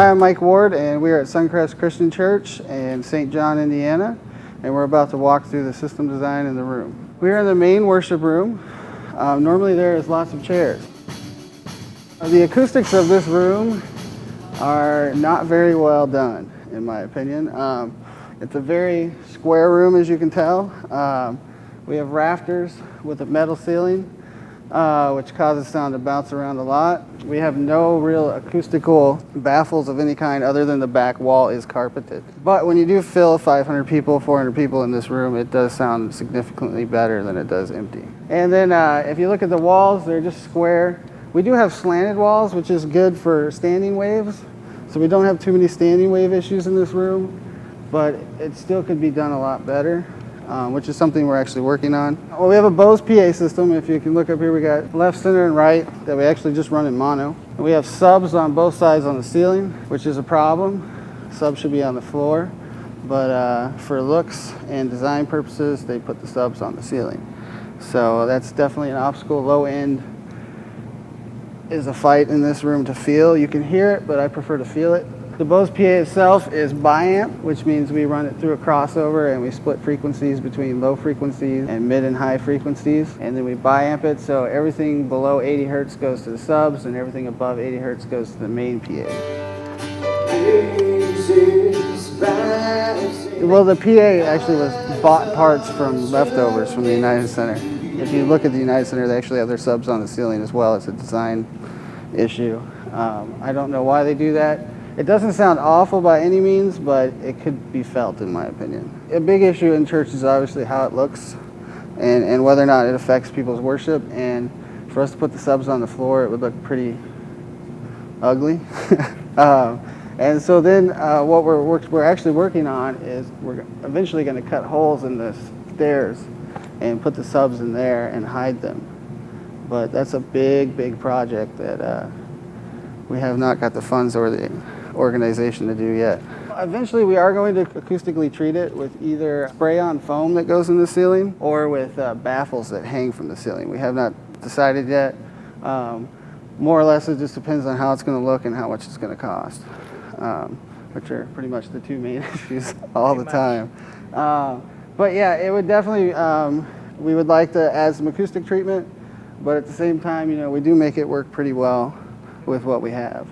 Hi, I'm Mike Ward, and we are at Suncrest Christian Church in St. John, Indiana, and we're about to walk through the system design in the room. We are in the main worship room. Normally there is lots of chairs. The acoustics of this room are not very well done, in my opinion. It's a very square room, as you can tell. We have rafters with a metal ceiling, which causes sound to bounce around a lot. We have no real acoustical baffles of any kind other than the back wall is carpeted. But when you do fill 500 people, 400 people in this room, it does sound significantly better than it does empty. And then if you look at the walls, they're just square. We do have slanted walls, which is good for standing waves. So we don't have too many standing wave issues in this room, but it still could be done a lot better. Which is something we're actually working on. Well, we have a Bose PA system. If you can look up here, we got left, center, and right that we actually just run in mono. And we have subs on both sides on the ceiling, which is a problem. Subs should be on the floor, but for looks and design purposes, they put the subs on the ceiling. So that's definitely an obstacle. Low end is a fight in this room to feel. You can hear it, but I prefer to feel it. The Bose PA itself is biamp, which means we run it through a crossover and we split frequencies between low frequencies and mid and high frequencies. And then we biamp it, so everything below 80 hertz goes to the subs and everything above 80 hertz goes to the main PA. Well, the PA actually was bought parts from leftovers from the United Center. If you look at the United Center, they actually have their subs on the ceiling as well. It's a design issue. I don't know why they do that. It doesn't sound awful by any means, but it could be felt, in my opinion. A big issue in church is obviously how it looks and whether or not it affects people's worship. And for us to put the subs on the floor, it would look pretty ugly. And so then what we're actually working on is we're eventually going to cut holes in the stairs and put the subs in there and hide them. But that's a big, big project that we have not got the funds or the organization to do yet. Eventually we are going to acoustically treat it with either spray-on foam that goes in the ceiling or with baffles that hang from the ceiling. We have not decided yet. More or less it just depends on how it's going to look and how much it's going to cost, which are pretty much the two main issues all the time. But yeah, it would definitely, we would like to add some acoustic treatment, but at the same time, you know, we do make it work pretty well with what we have.